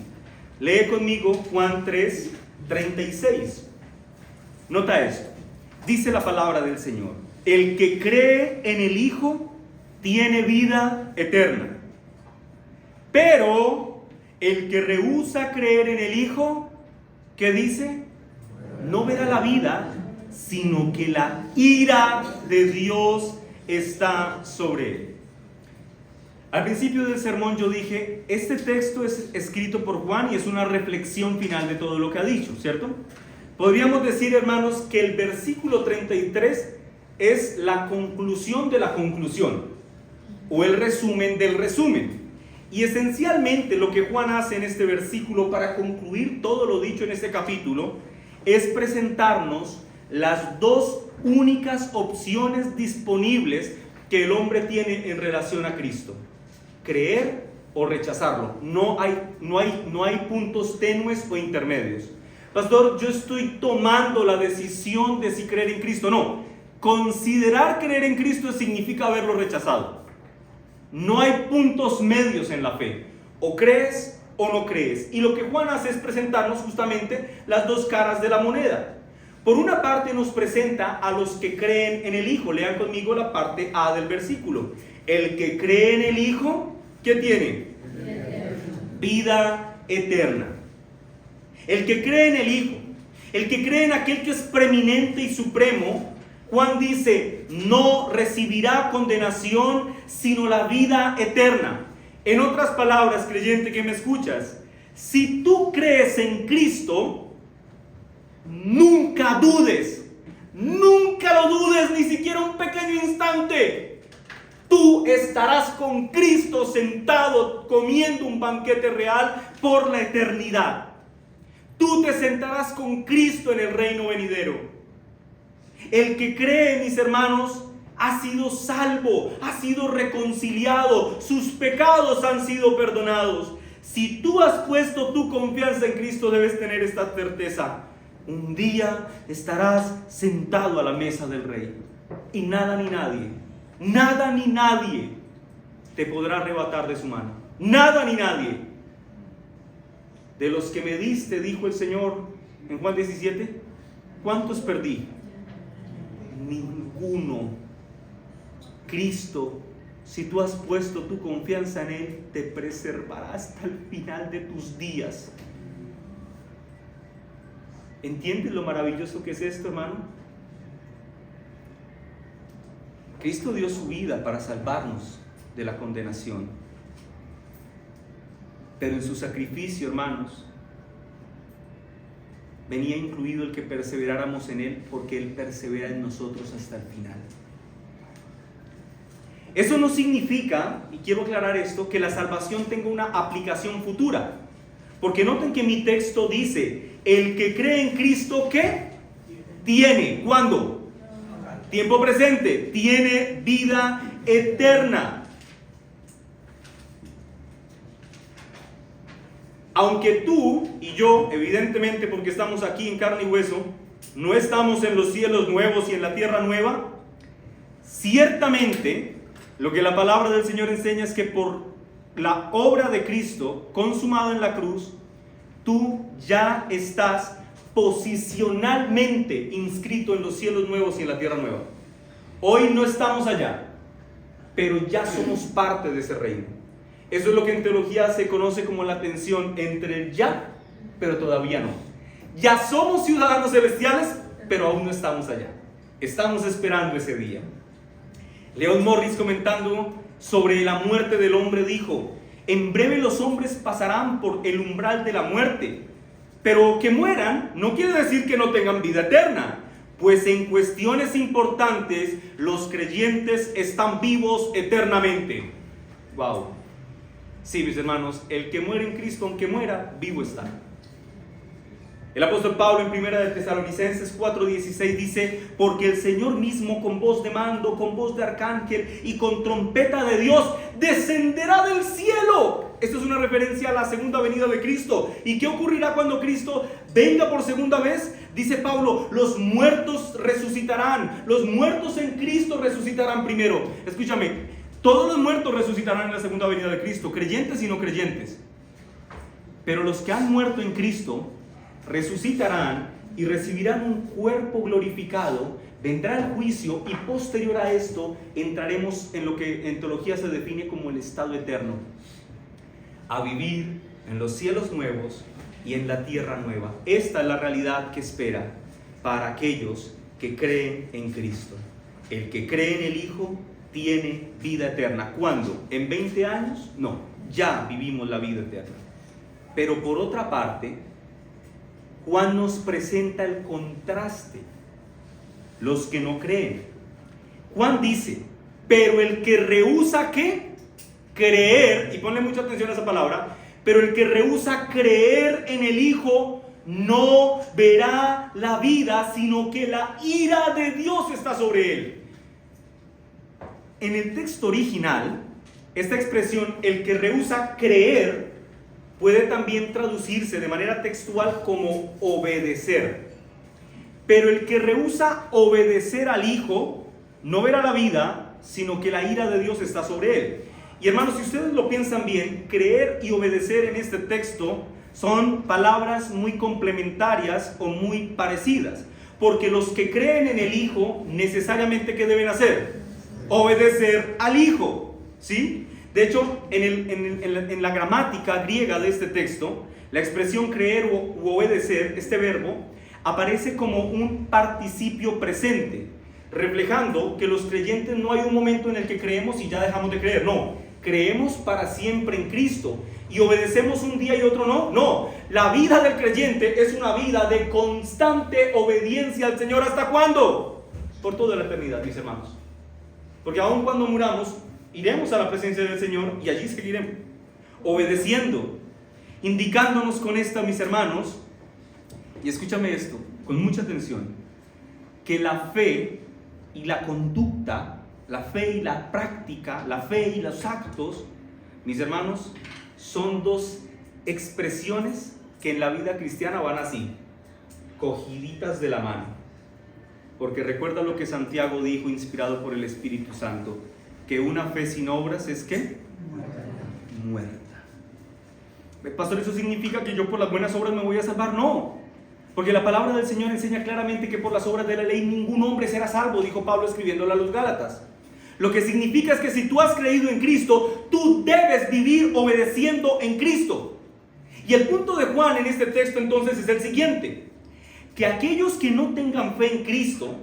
Lee conmigo Juan 3:36. Nota esto. Dice la palabra del Señor: el que cree en el Hijo tiene vida eterna. Pero el que rehúsa creer en el Hijo, ¿qué dice? No verá la vida, sino que la ira de Dios está sobre él. Al principio del sermón yo dije, este texto es escrito por Juan y es una reflexión final de todo lo que ha dicho, ¿cierto? Podríamos decir, hermanos, que el versículo 33 es la conclusión de la conclusión, o el resumen del resumen. Y esencialmente lo que Juan hace en este versículo para concluir todo lo dicho en este capítulo es presentarnos las dos únicas opciones disponibles que el hombre tiene en relación a Cristo: creer o rechazarlo. No hay puntos tenues o intermedios. Pastor, yo estoy tomando la decisión de si creer en Cristo. No, considerar creer en Cristo significa haberlo rechazado. No hay puntos medios en la fe. O crees o no crees. Y lo que Juan hace es presentarnos justamente las dos caras de la moneda. Por una parte nos presenta a los que creen en el Hijo. Lean conmigo la parte A del versículo. El que cree en el Hijo, ¿qué tiene? Vida eterna. El que cree en el Hijo, el que cree en aquel que es preeminente y supremo, Juan dice, no recibirá condenación, sino la vida eterna. En otras palabras, creyente que me escuchas, si tú crees en Cristo, nunca dudes, nunca lo dudes, ni siquiera un pequeño instante. Tú estarás con Cristo sentado comiendo un banquete real por la eternidad. Tú te sentarás con Cristo en el reino venidero. El que cree, mis hermanos, ha sido salvo, ha sido reconciliado, sus pecados han sido perdonados. Si tú has puesto tu confianza en Cristo, debes tener esta certeza: un día estarás sentado a la mesa del Rey, y nada ni nadie te podrá arrebatar de su mano. Nada ni nadie. De los que me diste, dijo el Señor en Juan 17, ¿cuántos perdí? Ninguno. Cristo, si tú has puesto tu confianza en Él, te preservará hasta el final de tus días. ¿Entiendes lo maravilloso que es esto, hermano? Cristo dio su vida para salvarnos de la condenación. Pero en su sacrificio, hermanos, venía incluido el que perseveráramos en Él, porque Él persevera en nosotros hasta el final. Eso no significa, y quiero aclarar esto, que la salvación tenga una aplicación futura. Porque noten que mi texto dice, el que cree en Cristo, ¿qué? Tiene. ¿Cuándo? Tiempo presente. Tiene vida eterna. Aunque tú y yo, evidentemente porque estamos aquí en carne y hueso, no estamos en los cielos nuevos y en la tierra nueva, ciertamente lo que la palabra del Señor enseña es que por la obra de Cristo consumada en la cruz, tú ya estás posicionalmente inscrito en los cielos nuevos y en la tierra nueva. Hoy no estamos allá, pero ya somos parte de ese reino. Eso es lo que en teología se conoce como la tensión entre el ya, pero todavía no. Ya somos ciudadanos celestiales, pero aún no estamos allá. Estamos esperando ese día. Leon Morris, comentando sobre la muerte del hombre, dijo: en breve los hombres pasarán por el umbral de la muerte, pero que mueran no quiere decir que no tengan vida eterna, pues en cuestiones importantes los creyentes están vivos eternamente. Wow. Sí, mis hermanos, el que muere en Cristo, aunque muera, vivo está. El apóstol Pablo en 1 de Tesalonicenses 4:16 dice: porque el Señor mismo, con voz de mando, con voz de arcángel y con trompeta de Dios, descenderá del cielo. Esto es una referencia a la segunda venida de Cristo. ¿Y qué ocurrirá cuando Cristo venga por segunda vez? Dice Pablo: los muertos resucitarán. Los muertos en Cristo resucitarán primero. Escúchame, todos los muertos resucitarán en la segunda venida de Cristo, creyentes y no creyentes. Pero los que han muerto en Cristo resucitarán y recibirán un cuerpo glorificado. Vendrá el juicio y posterior a esto entraremos en lo que en teología se define como el estado eterno, a vivir en los cielos nuevos y en la tierra nueva. Esta es la realidad que espera para aquellos que creen en Cristo. El que cree en el Hijo tiene vida eterna. ¿Cuándo? ¿En 20 años? No, ya vivimos la vida eterna. Pero por otra parte, Juan nos presenta el contraste. Los que no creen. Juan dice, pero el que rehúsa ¿qué? Creer, y ponle mucha atención a esa palabra, pero el que rehúsa creer en el Hijo no verá la vida, sino que la ira de Dios está sobre él. En el texto original, esta expresión, el que rehúsa creer, puede también traducirse de manera textual como obedecer. Pero el que rehúsa obedecer al Hijo no verá la vida, sino que la ira de Dios está sobre él. Y hermanos, si ustedes lo piensan bien, creer y obedecer en este texto son palabras muy complementarias o muy parecidas. Porque los que creen en el Hijo, necesariamente, ¿qué deben hacer? Obedecer al Hijo, ¿sí? De hecho, en la gramática griega de este texto, la expresión creer u obedecer, este verbo, aparece como un participio presente, reflejando que los creyentes no hay un momento en el que creemos y ya dejamos de creer. No, creemos para siempre en Cristo y obedecemos un día y otro no. No, la vida del creyente es una vida de constante obediencia al Señor. ¿Hasta cuándo? Por toda la eternidad, mis hermanos. Porque aun cuando muramos, iremos a la presencia del Señor y allí seguiremos obedeciendo, indicándonos con esta, mis hermanos, y escúchame esto con mucha atención, que la fe y la conducta, la fe y la práctica, la fe y los actos, mis hermanos, son dos expresiones que en la vida cristiana van así, cogiditas de la mano. Porque recuerda lo que Santiago dijo, inspirado por el Espíritu Santo, que una fe sin obras es ¿qué? Muerta. Pastor, ¿eso significa que yo por las buenas obras me voy a salvar? No, porque la palabra del Señor enseña claramente que por las obras de la ley ningún hombre será salvo, dijo Pablo escribiéndole a los Gálatas. Lo que significa es que si tú has creído en Cristo, tú debes vivir obedeciendo en Cristo. Y el punto de Juan en este texto entonces es el siguiente: que aquellos que no tengan fe en Cristo,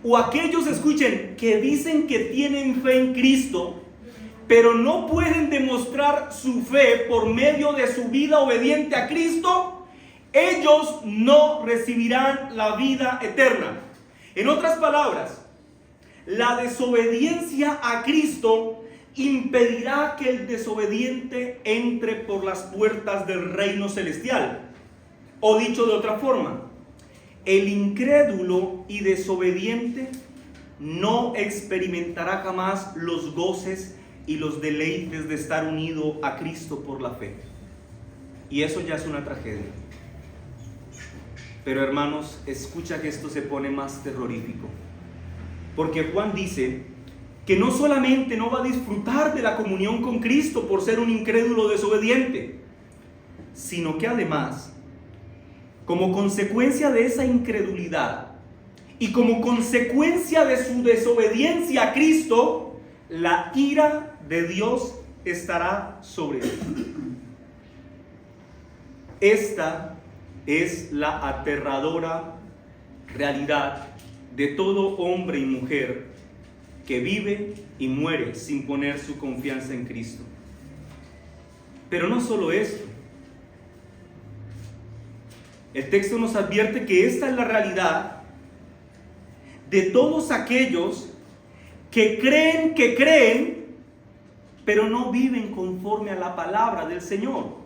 o aquellos, escuchen, que dicen que tienen fe en Cristo, pero no pueden demostrar su fe por medio de su vida obediente a Cristo, ellos no recibirán la vida eterna. En otras palabras, la desobediencia a Cristo impedirá que el desobediente entre por las puertas del reino celestial. O dicho de otra forma, el incrédulo y desobediente no experimentará jamás los goces y los deleites de estar unido a Cristo por la fe. Y eso ya es una tragedia. Pero hermanos, escucha que esto se pone más terrorífico. Porque Juan dice que no solamente no va a disfrutar de la comunión con Cristo por ser un incrédulo desobediente, sino que además, como consecuencia de esa incredulidad y como consecuencia de su desobediencia a Cristo, la ira de Dios estará sobre él. Esta es la aterradora realidad de todo hombre y mujer que vive y muere sin poner su confianza en Cristo. Pero no solo esto. El texto nos advierte que esta es la realidad de todos aquellos que creen, pero no viven conforme a la palabra del Señor.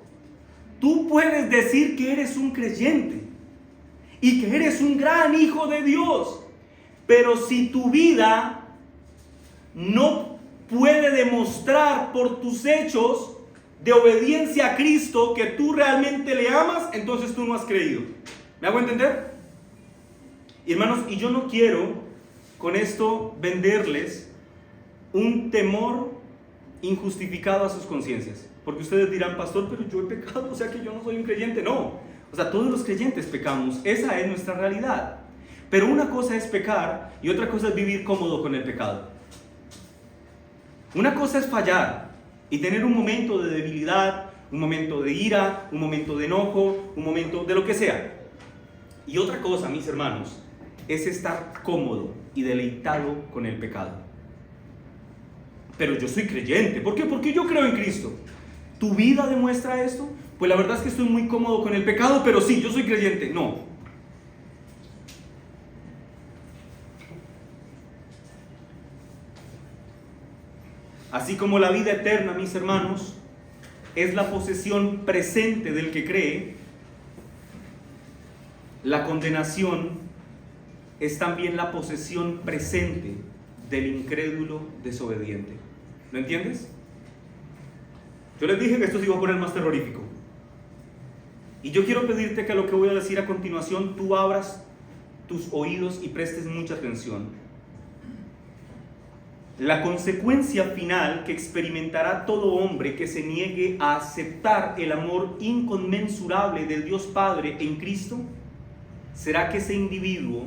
Tú puedes decir que eres un creyente y que eres un gran hijo de Dios, pero si tu vida no puede demostrar por tus hechos de obediencia a Cristo que tú realmente le amas, entonces tú no has creído. ¿Me hago entender? Y hermanos, y yo no quiero con esto venderles un temor injustificado a sus conciencias, porque ustedes dirán: pastor, pero yo he pecado, o sea que yo no soy un creyente. No, o sea, todos los creyentes pecamos, esa es nuestra realidad. Pero una cosa es pecar y otra cosa es vivir cómodo con el pecado. Una cosa es fallar y tener un momento de debilidad, un momento de ira, un momento de enojo, un momento de lo que sea. Y otra cosa, mis hermanos, es estar cómodo y deleitado con el pecado. Pero yo soy creyente. ¿Por qué? Porque yo creo en Cristo. ¿Tu vida demuestra esto? Pues la verdad es que estoy muy cómodo con el pecado, pero sí, yo soy creyente. No. Así como la vida eterna, mis hermanos, es la posesión presente del que cree, la condenación es también la posesión presente del incrédulo desobediente. ¿Lo entiendes? Yo les dije que esto se iba a poner más terrorífico. Y yo quiero pedirte que a lo que voy a decir a continuación tú abras tus oídos y prestes mucha atención. La consecuencia final que experimentará todo hombre que se niegue a aceptar el amor inconmensurable del Dios Padre en Cristo será que ese individuo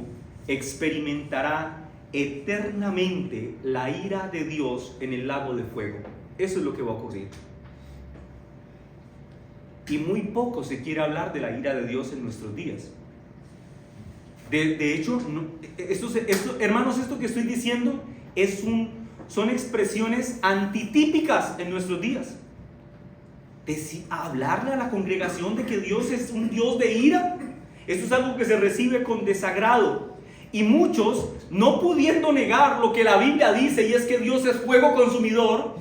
experimentará eternamente la ira de Dios en el lago de fuego. Eso es lo que va a ocurrir. Y muy poco se quiere hablar de la ira de Dios en nuestros días. De hecho, hermanos, esto que estoy diciendo son expresiones antitípicas en nuestros días. Hablarle a la congregación de que Dios es un Dios de ira, esto es algo que se recibe con desagrado. Y muchos, no pudiendo negar lo que la Biblia dice, y es que Dios es fuego consumidor,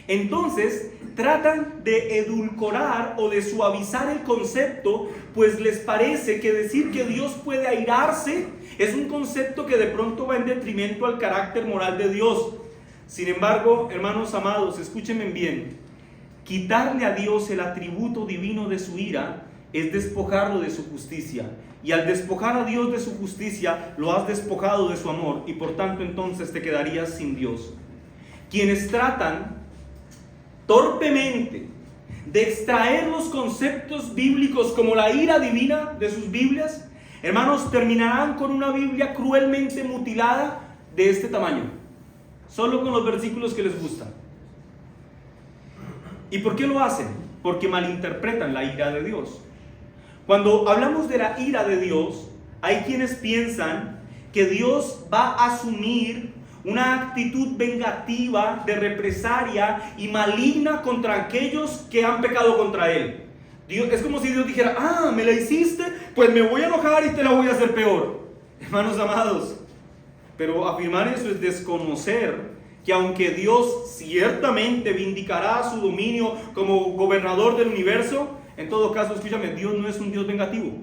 entonces tratan de edulcorar o de suavizar el concepto, pues les parece que decir que Dios puede airarse es un concepto que de pronto va en detrimento al carácter moral de Dios. Sin embargo, hermanos amados, escúchenme bien, quitarle a Dios el atributo divino de su ira es despojarlo de su justicia. Y al despojar a Dios de su justicia, lo has despojado de su amor, y por tanto entonces te quedarías sin Dios. Quienes tratan torpemente de extraer los conceptos bíblicos como la ira divina de sus Biblias, hermanos, terminarán con una Biblia cruelmente mutilada de este tamaño, solo con los versículos que les gustan. ¿Y por qué lo hacen? Porque malinterpretan la ira de Dios. Cuando hablamos de la ira de Dios, hay quienes piensan que Dios va a asumir una actitud vengativa, de represalia y maligna contra aquellos que han pecado contra Él. Es como si Dios dijera: me la hiciste, pues me voy a enojar y te la voy a hacer peor. Hermanos amados, pero afirmar eso es desconocer que aunque Dios ciertamente vindicará su dominio como gobernador del universo, en todo caso, escúchame, Dios no es un Dios vengativo.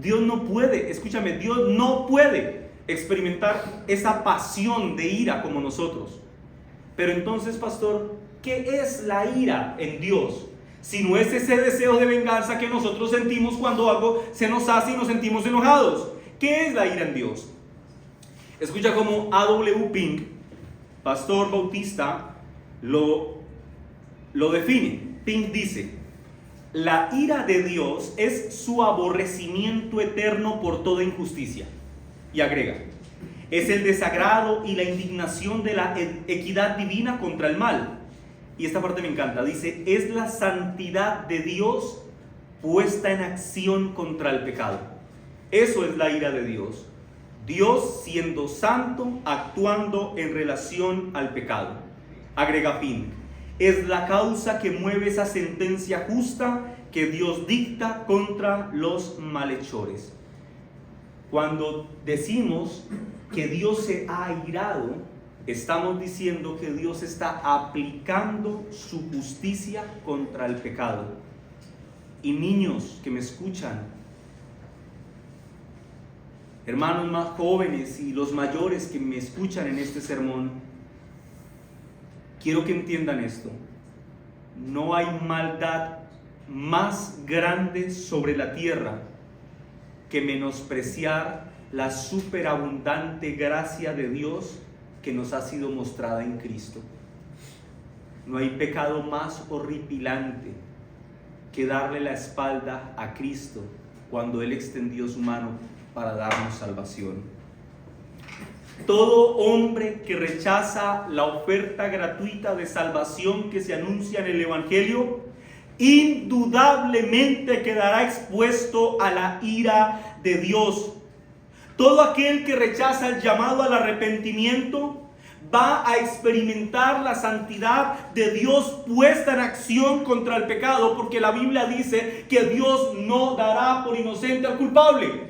Dios no puede experimentar esa pasión de ira como nosotros. Pero entonces, pastor, ¿qué es la ira en Dios? Si no es ese deseo de venganza que nosotros sentimos cuando algo se nos hace y nos sentimos enojados. ¿Qué es la ira en Dios? Escucha cómo A.W. Pink, pastor bautista, lo define. Pink dice: la ira de Dios es su aborrecimiento eterno por toda injusticia. Y agrega: es el desagrado y la indignación de la equidad divina contra el mal. Y esta parte me encanta, dice: es la santidad de Dios puesta en acción contra el pecado. Eso es la ira de Dios. Dios siendo santo, actuando en relación al pecado. Agrega Pink: es la causa que mueve esa sentencia justa que Dios dicta contra los malhechores. Cuando decimos que Dios se ha airado, estamos diciendo que Dios está aplicando su justicia contra el pecado. Y niños que me escuchan, hermanos más jóvenes y los mayores que me escuchan en este sermón, quiero que entiendan esto: no hay maldad más grande sobre la tierra que menospreciar la superabundante gracia de Dios que nos ha sido mostrada en Cristo. No hay pecado más horripilante que darle la espalda a Cristo cuando Él extendió su mano para darnos salvación. Todo hombre que rechaza la oferta gratuita de salvación que se anuncia en el Evangelio, indudablemente quedará expuesto a la ira de Dios. Todo aquel que rechaza el llamado al arrepentimiento va a experimentar la santidad de Dios puesta en acción contra el pecado, porque la Biblia dice que Dios no dará por inocente al culpable.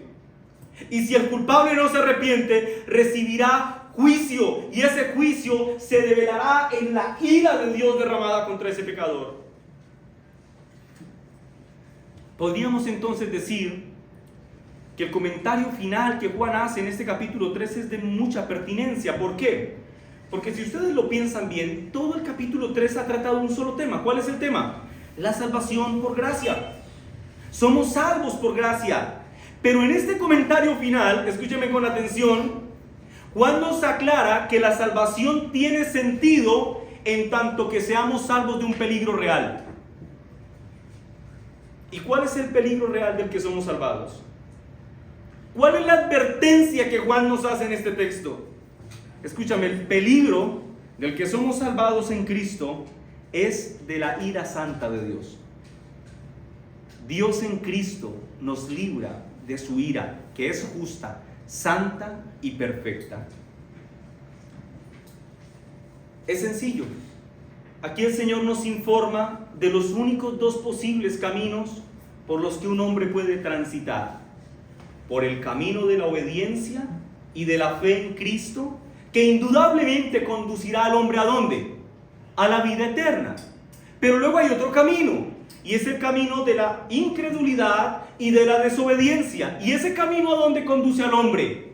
Y si el culpable no se arrepiente, recibirá juicio, y ese juicio se develará en la ira de Dios derramada contra ese pecador. Podríamos entonces decir que el comentario final que Juan hace en este capítulo 3 es de mucha pertinencia. ¿Por qué? Porque si ustedes lo piensan bien, todo el capítulo 3 ha tratado un solo tema. ¿Cuál es el tema? La salvación por gracia. Somos salvos por gracia. Pero en este comentario final, escúcheme con atención, Juan nos aclara que la salvación tiene sentido en tanto que seamos salvos de un peligro real. ¿Y cuál es el peligro real del que somos salvados? ¿Cuál es la advertencia que Juan nos hace en este texto? Escúchame, el peligro del que somos salvados en Cristo es de la ira santa de Dios. Dios en Cristo nos libra de su ira, que es justa, santa y perfecta. Es sencillo. Aquí el Señor nos informa de los únicos dos posibles caminos por los que un hombre puede transitar: por el camino de la obediencia y de la fe en Cristo, que indudablemente conducirá al hombre ¿a dónde? A la vida eterna. Pero luego hay otro camino, y es el camino de la incredulidad y de la desobediencia. ¿Y ese camino a dónde conduce al hombre?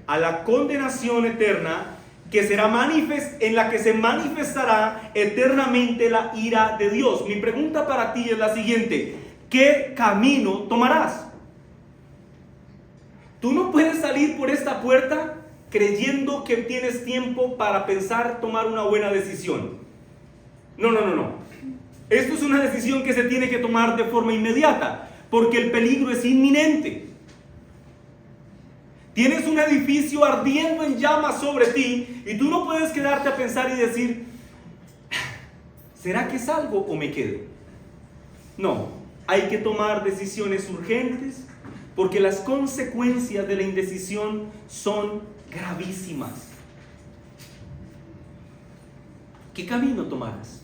A la condenación eterna, que será en la que se manifestará eternamente la ira de Dios. Mi pregunta para ti es la siguiente: ¿qué camino tomarás? Tú no puedes salir por esta puerta creyendo que tienes tiempo para pensar tomar una buena decisión. No. Esto es una decisión que se tiene que tomar de forma inmediata, porque el peligro es inminente. Tienes un edificio ardiendo en llamas sobre ti y tú no puedes quedarte a pensar y decir: ¿será que salgo o me quedo? No, hay que tomar decisiones urgentes, porque las consecuencias de la indecisión son gravísimas. ¿Qué camino tomarás?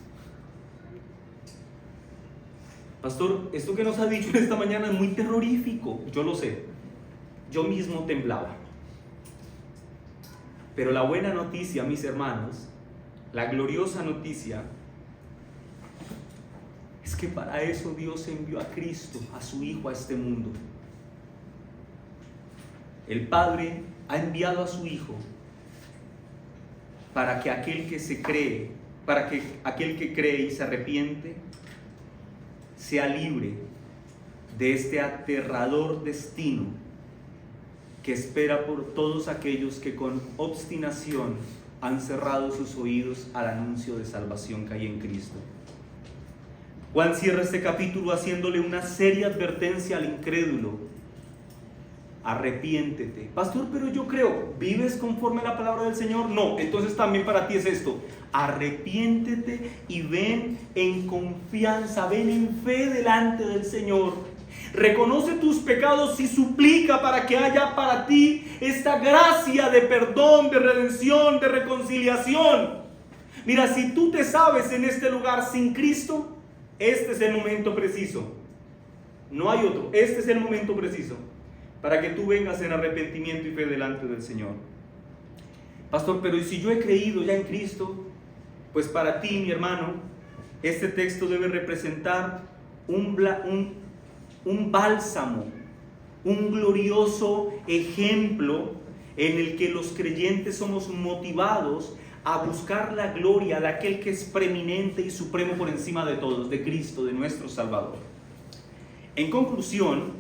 Pastor, esto que nos ha dicho esta mañana es muy terrorífico. Yo lo sé. Yo mismo temblaba. Pero la buena noticia, mis hermanos, la gloriosa noticia, es que para eso Dios envió a Cristo, a su Hijo, a este mundo. El Padre ha enviado a su Hijo para que aquel que cree y se arrepiente sea libre de este aterrador destino que espera por todos aquellos que con obstinación han cerrado sus oídos al anuncio de salvación que hay en Cristo. Juan cierra este capítulo haciéndole una seria advertencia al incrédulo: arrepiéntete. Pastor, pero yo creo, ¿vives conforme a la palabra del Señor? No, entonces también para ti es esto: arrepiéntete y ven en confianza, ven en fe delante del Señor. Reconoce tus pecados y suplica para que haya para ti esta gracia de perdón, de redención, de reconciliación. Mira, si tú te sabes en este lugar sin Cristo, este es el momento preciso. No hay otro. Este es el momento preciso para que tú vengas en arrepentimiento y fe delante del Señor. Pastor, pero ¿y si yo he creído ya en Cristo? Pues para ti, mi hermano, este texto debe representar un bálsamo, un glorioso ejemplo en el que los creyentes somos motivados a buscar la gloria de aquel que es preeminente y supremo por encima de todos, de Cristo, de nuestro Salvador. En conclusión,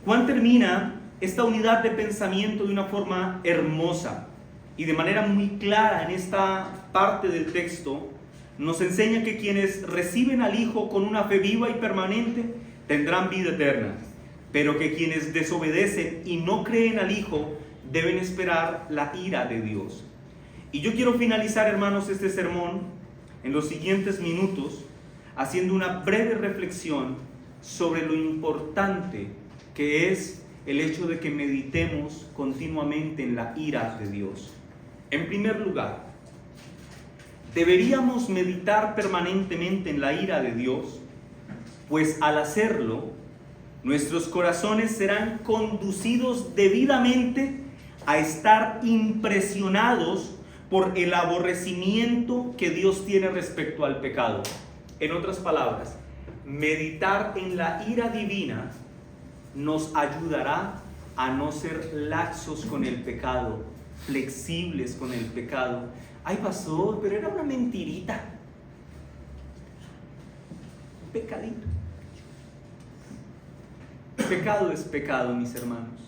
Juan termina esta unidad de pensamiento de una forma hermosa y de manera muy clara. En esta parte del texto nos enseña que quienes reciben al Hijo con una fe viva y permanente tendrán vida eterna, pero que quienes desobedecen y no creen al Hijo deben esperar la ira de Dios. Y yo quiero finalizar, hermanos, este sermón en los siguientes minutos haciendo una breve reflexión sobre lo importante que es el hecho de que meditemos continuamente en la ira de Dios. En primer lugar, deberíamos meditar permanentemente en la ira de Dios, pues al hacerlo, nuestros corazones serán conducidos debidamente a estar impresionados por el aborrecimiento que Dios tiene respecto al pecado. En otras palabras, meditar en la ira divina nos ayudará a no ser laxos con el pecado, flexibles con el pecado. Ay, pastor, pero era una mentirita. Pecadito. Pecado es pecado, mis hermanos.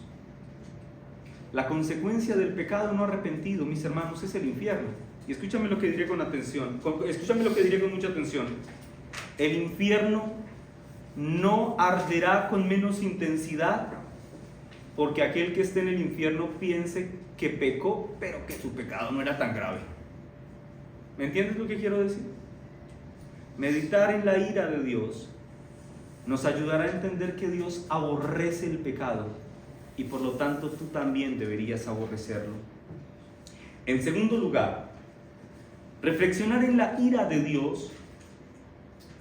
La consecuencia del pecado no arrepentido, mis hermanos, es el infierno. Y escúchame lo que diré con atención. Escúchame lo que diré con mucha atención. El infierno no arderá con menos intensidad porque aquel que esté en el infierno piense que pecó, pero que su pecado no era tan grave. ¿Me entiendes lo que quiero decir? Meditar en la ira de Dios nos ayudará a entender que Dios aborrece el pecado y por lo tanto tú también deberías aborrecerlo. En segundo lugar, reflexionar en la ira de Dios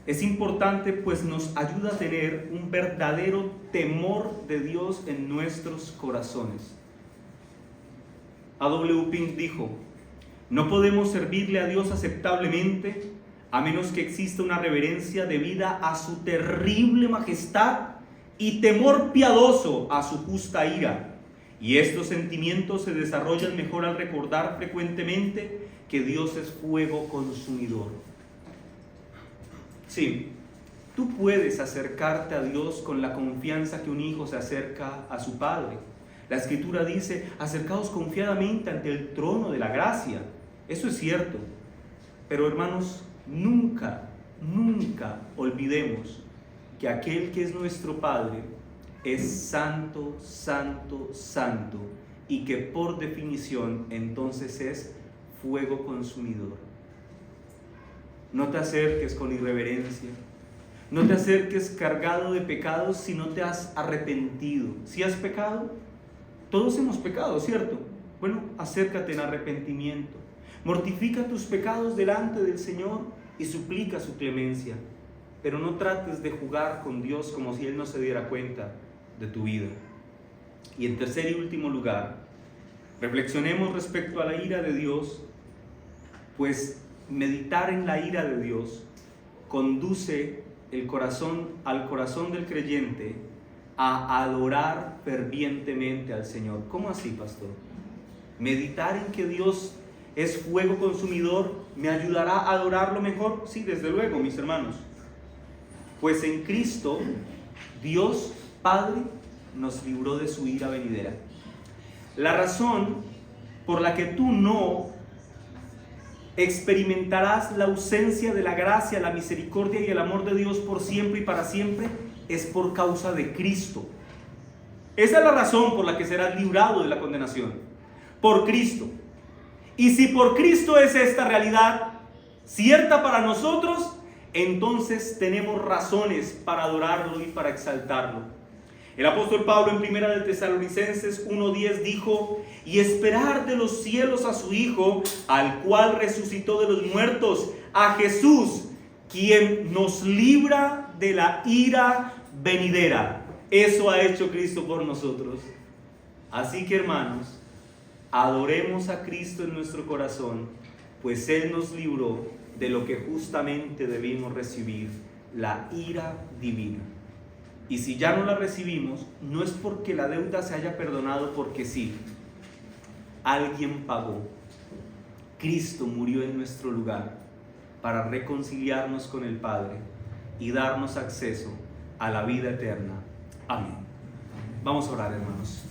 es importante, pues nos ayuda a tener un verdadero temor de Dios en nuestros corazones. A.W. Pink dijo: no podemos servirle a Dios aceptablemente a menos que exista una reverencia debida a su terrible majestad y temor piadoso a su justa ira. Y estos sentimientos se desarrollan mejor al recordar frecuentemente que Dios es fuego consumidor. Sí, tú puedes acercarte a Dios con la confianza que un hijo se acerca a su padre. La Escritura dice: acercaos confiadamente ante el trono de la gracia. Eso es cierto, pero hermanos, nunca olvidemos que aquel que es nuestro Padre es santo, santo, santo, y que por definición entonces es fuego consumidor. No te acerques con irreverencia, no te acerques cargado de pecados si no te has arrepentido. Si has pecado, todos hemos pecado, ¿cierto? Bueno, acércate en arrepentimiento, mortifica tus pecados delante del Señor y suplica su clemencia, pero no trates de jugar con Dios como si Él no se diera cuenta de tu vida. Y en tercer y último lugar, reflexionemos respecto a la ira de Dios, pues meditar en la ira de Dios conduce al corazón del creyente a adorar fervientemente al Señor. ¿Cómo así, pastor? Meditar en que Dios es fuego consumidor me ayudará a adorarlo mejor. Sí, desde luego, mis hermanos. Pues en Cristo, Dios Padre nos libró de su ira venidera. La razón por la que tú no experimentarás la ausencia de la gracia, la misericordia y el amor de Dios por siempre y para siempre es por causa de Cristo. Esa es la razón por la que serás librado de la condenación. Por Cristo. Y si por Cristo es esta realidad cierta para nosotros, entonces tenemos razones para adorarlo y para exaltarlo. El apóstol Pablo en 1 de Tesalonicenses 1:10 dijo: y esperar de los cielos a su Hijo, al cual resucitó de los muertos, a Jesús, quien nos libra de la ira venidera. Eso ha hecho Cristo por nosotros. Así que, hermanos, adoremos a Cristo en nuestro corazón, pues Él nos libró de lo que justamente debimos recibir, la ira divina. Y si ya no la recibimos, no es porque la deuda se haya perdonado, porque sí. Alguien pagó. Cristo murió en nuestro lugar para reconciliarnos con el Padre y darnos acceso a la vida eterna. Amén. Vamos a orar, hermanos.